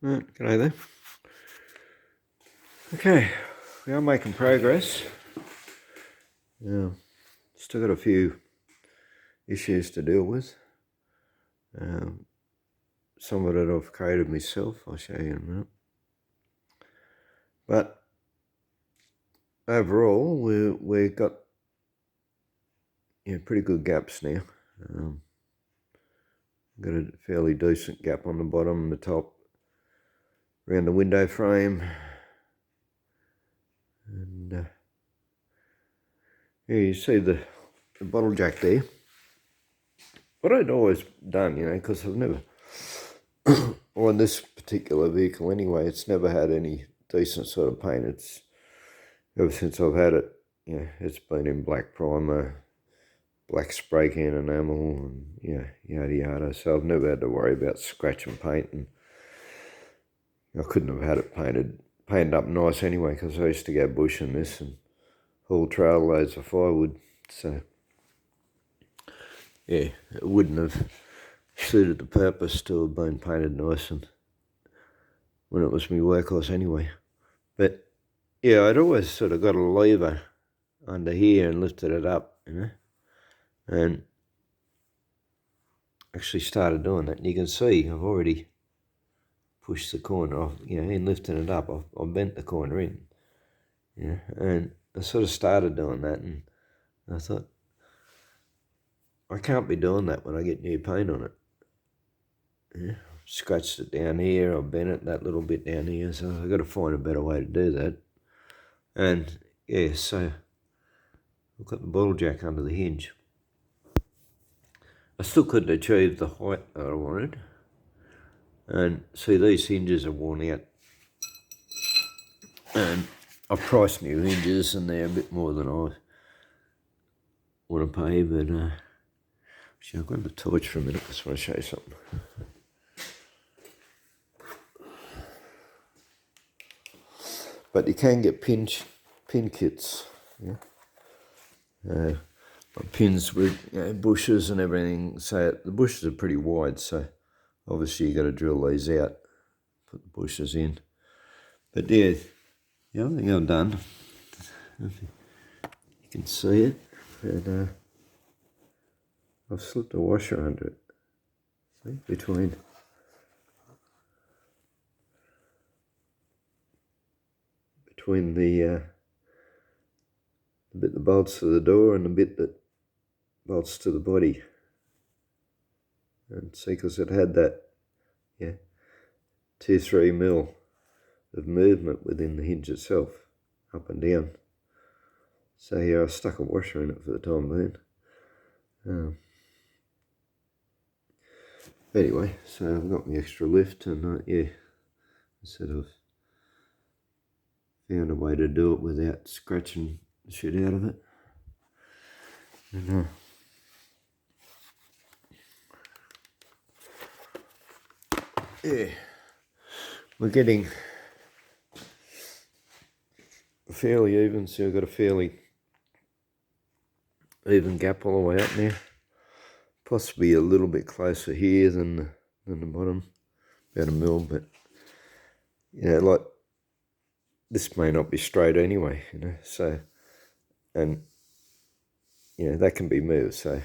Right, g'day there. Okay, we are making progress. Still got a few issues to deal with. Some of it I've created myself, I'll show you in a minute. But overall, we've got pretty good gaps now. Got a fairly decent gap on the bottom and the top, around the window frame. And you see the bottle jack there. What I'd always done, because I've never, on this particular vehicle anyway, it's never had any decent sort of paint. It's, ever since I've had it, it's been in black primer, black spray can enamel, and yada yada. So I've never had to worry about scratch and paint, and I couldn't have had it painted up nice anyway, because I used to go bushing this and haul trail loads of firewood. So it wouldn't have suited the purpose to have been painted nice and when it was my workhorse anyway. But I'd always sort of got a lever under here and lifted it up, and actually started doing that. And you can see I've already pushed the corner off, in lifting it up, I've bent the corner in, and I sort of started doing that, and I thought, I can't be doing that when I get new paint on it. Scratched it down here, I've bent it that little bit down here, so I've got to find a better way to do that. And so I've got the bottle jack under the hinge. I still couldn't achieve the height that I wanted. And see, these hinges are worn out. And I've priced new hinges and they're a bit more than I want to pay, but actually I'll grab the torch for a minute, I just want to show you something. But you can get pin kits, pins with bushes and everything. So the bushes are pretty wide, so obviously you got to drill these out, put the bushes in. But I think I've done. You can see it, and I've slipped a washer under it. See, between the bit that bolts to the door and the bit that bolts to the body. And see, because it had that 2-3 mil of movement within the hinge itself, up and down. So I stuck a washer in it for the time being. Anyway, so I've got my extra lift, and sort of found a way to do it without scratching the shit out of it. And we're getting fairly even, so I've got a fairly even gap all the way up now. Possibly a little bit closer here than the bottom, about a mil, but like this may not be straight anyway, so, and that can be moved, so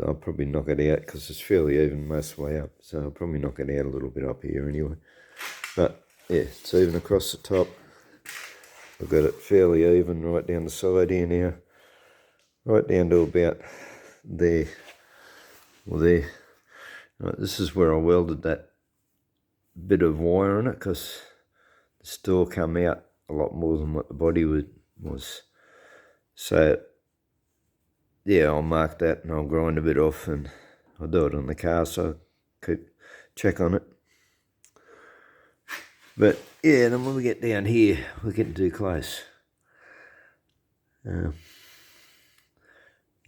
I'll probably knock it out because it's fairly even most of the way up, so I'll probably knock it out a little bit up here anyway. But it's even across the top. I've got it fairly even right down the side here now, right down to about there, or there. Right, this is where I welded that bit of wire on it, because the store come out a lot more than what the body was. So I'll mark that and I'll grind a bit off, and I'll do it on the car, so I keep check on it. But then when we get down here, we're getting too close. So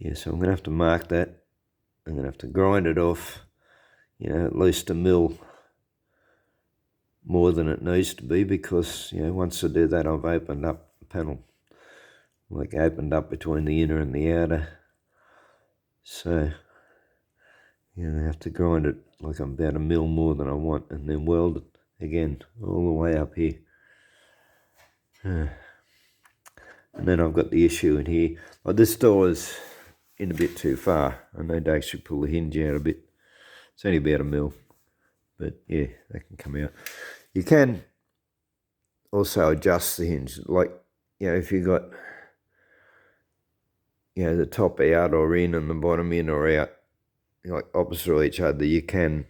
I'm going to have to mark that. I'm going to have to grind it off, at least a mil more than it needs to be, because, once I do that, I've opened up the panel. Like opened up between the inner and the outer. So, I have to grind it like I'm about a mil more than I want, and then weld it again all the way up here. And then I've got the issue in here. Like this door is in a bit too far. I need to actually pull the hinge out a bit. It's only about a mil, but yeah, that can come out. You can also adjust the hinge, like, if you got, the top out or in and the bottom in or out, like opposite each other, you can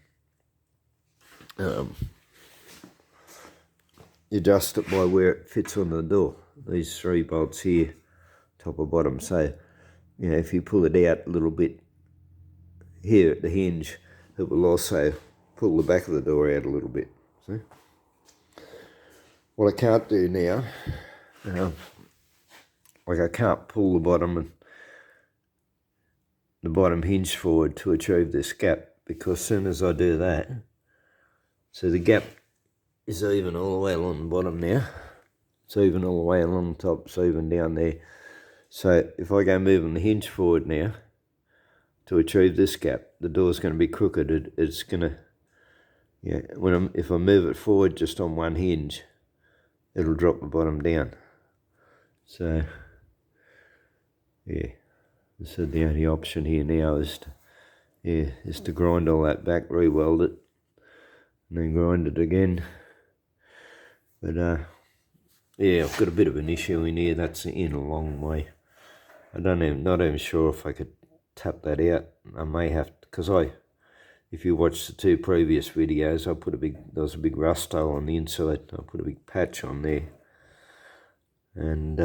adjust it by where it fits on the door. These 3 bolts here, top or bottom. So, if you pull it out a little bit here at the hinge, it will also pull the back of the door out a little bit. See? What I can't do now, like I can't pull the bottom hinge forward to achieve this gap, because as soon as I do that, so the gap is even all the way along the bottom now. It's even all the way along the top, it's even down there. So if I go moving the hinge forward now to achieve this gap, the door's going to be crooked. It's going to, if I move it forward just on one hinge, it'll drop the bottom down. So, so the only option here now is to grind all that back, re-weld it, and then grind it again. But I've got a bit of an issue in here. That's in a long way. Not even sure if I could tap that out. I may have to, because if you watch the 2 previous videos, there was a big rust hole on the inside. I put a big patch on there, and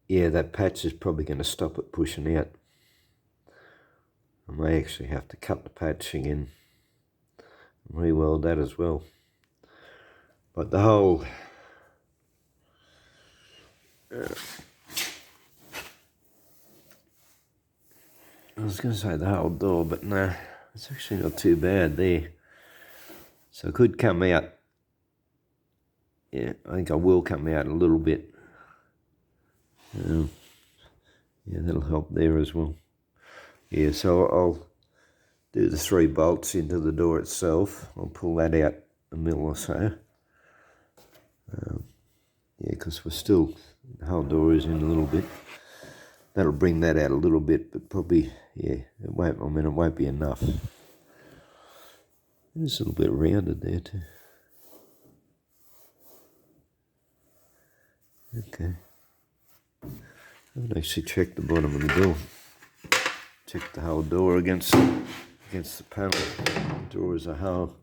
that patch is probably going to stop it pushing out. I may actually have to cut the patch again and re-weld that as well. But the whole I was going to say the whole door, but no, it's actually not too bad there. So it could come out. I think I will come out a little bit. That'll help there as well. So I'll do the 3 bolts into the door itself. I'll pull that out a mil or so. Because the whole door is in a little bit. That'll bring that out a little bit, but probably, it won't be enough. It's a little bit rounded there too. Okay. I haven't actually checked the bottom of the door. Check the whole door against the panel. The door as a whole.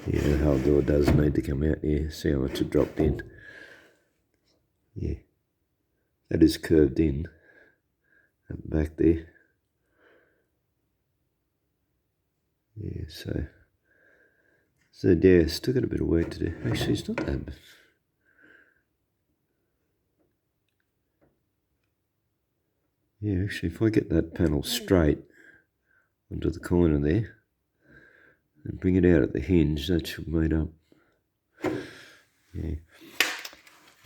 The whole door does need to come out. See how much it dropped in. That is curved in at the back there. So still got a bit of work to do. Actually, it's not that bad. Actually, if I get that panel straight onto the corner there and bring it out at the hinge, that should meet up.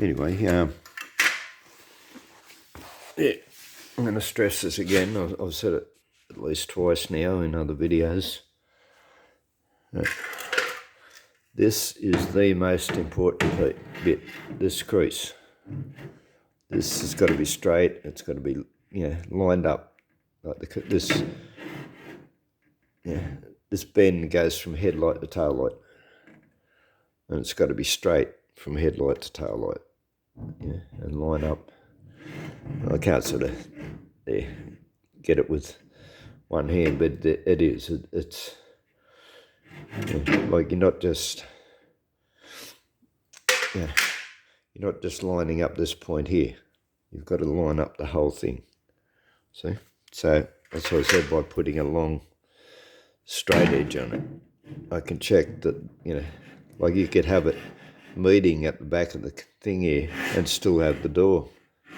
Anyway, I'm going to stress this again. I've said it at least twice now in other videos. This is the most important bit, this crease. This has got to be straight. It's got to be lined up. Like this bend goes from headlight to tail light, and it's got to be straight from headlight to tail light. And line up. I can't sort of get it with one hand, but it is. It's like you're not just lining up this point here. You've got to line up the whole thing. See? So that's what I said, by putting a long straight edge on it. I can check that, like you could have it meeting at the back of the thing here and still have the door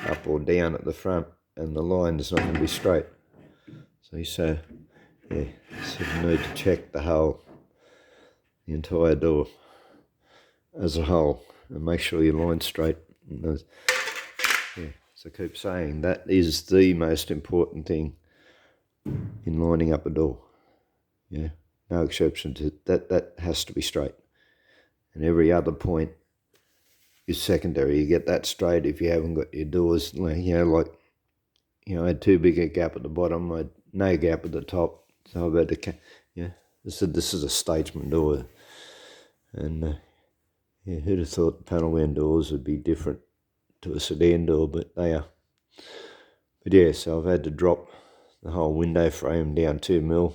up or down at the front, and the line is not going to be straight. So you need to check the entire door as a whole. and make sure your line's straight. Yeah, so I keep saying that is the most important thing in lining up a door. Yeah, no exceptions. That has to be straight, and every other point is secondary. You get that straight if you haven't got your doors. I had too big a gap at the bottom. I had no gap at the top, so I've had to. This is a statesman door, and who'd have thought the panel van doors would be different to a sedan door, but they are. But yeah, so I've had to drop the whole window frame down 2mm,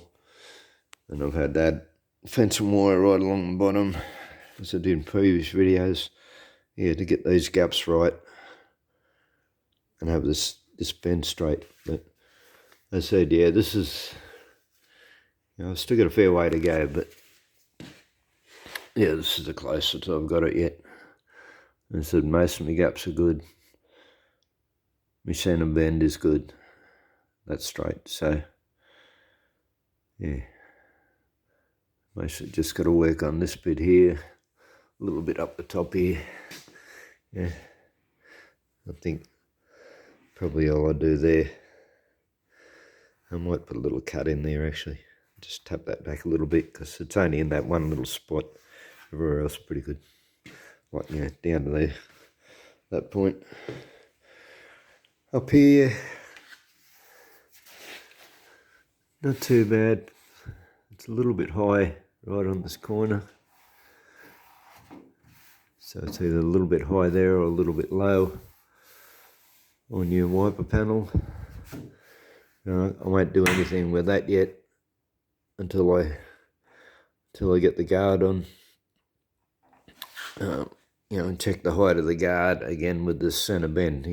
and I've had that fence and wire right along the bottom, as I did in previous videos. Yeah, to get these gaps right and have this bend straight. But as I said, yeah, this is, I've still got a fair way to go, but yeah, this is the closest I've got it yet. As I said, most of my gaps are good. My centre bend is good. That's straight, so yeah. Mostly just got to work on this bit here, a little bit up the top here. Yeah, I think probably all I do there. I might put a little cut in there actually. Just tap that back a little bit because it's only in that one little spot. Everywhere else is pretty good. Like, down to there, that point. Up here, not too bad. It's a little bit high right on this corner. So it's either a little bit high there or a little bit low on your wiper panel. I won't do anything with that yet until I get the guard on. And check the height of the guard again with the centre bend,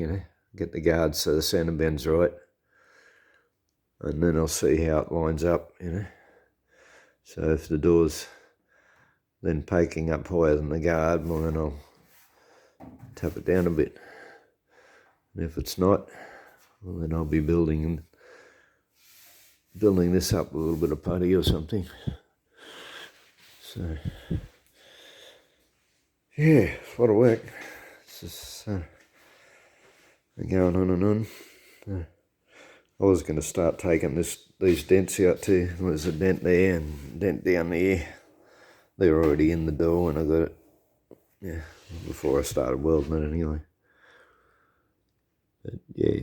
Get the guard so the centre bend's right. And then I'll see how it lines up, So if the door's then poking up higher than the guard, well then I'll tap it down a bit. And if it's not, well then I'll be building this up with a little bit of putty or something. So yeah, a lot of work. It's just going on and on. I was going to start taking these dents out too. There's a dent there and a dent down there. They're already in the door and I got it, before I started welding it anyway. But yeah,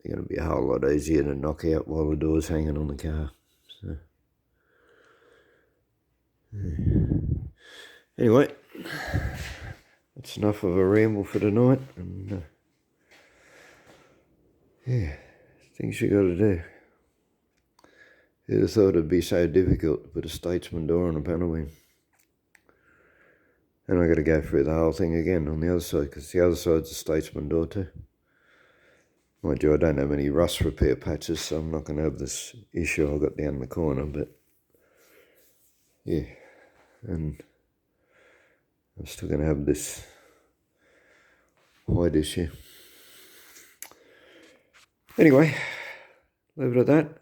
they're going to be a whole lot easier to knock out while the door's hanging on the car. So anyway, that's enough of a ramble for tonight. And things you got to do. Who'd have thought it'd be so difficult to put a statesman door on a panel van? And I got to go through the whole thing again on the other side, because the other side's a statesman door too. Mind you, I don't have any rust repair patches, so I'm not going to have this issue I got down in the corner, but yeah, and I'm still going to have this white issue. Anyway, leave it at that.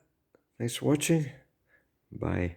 Thanks for watching. Bye.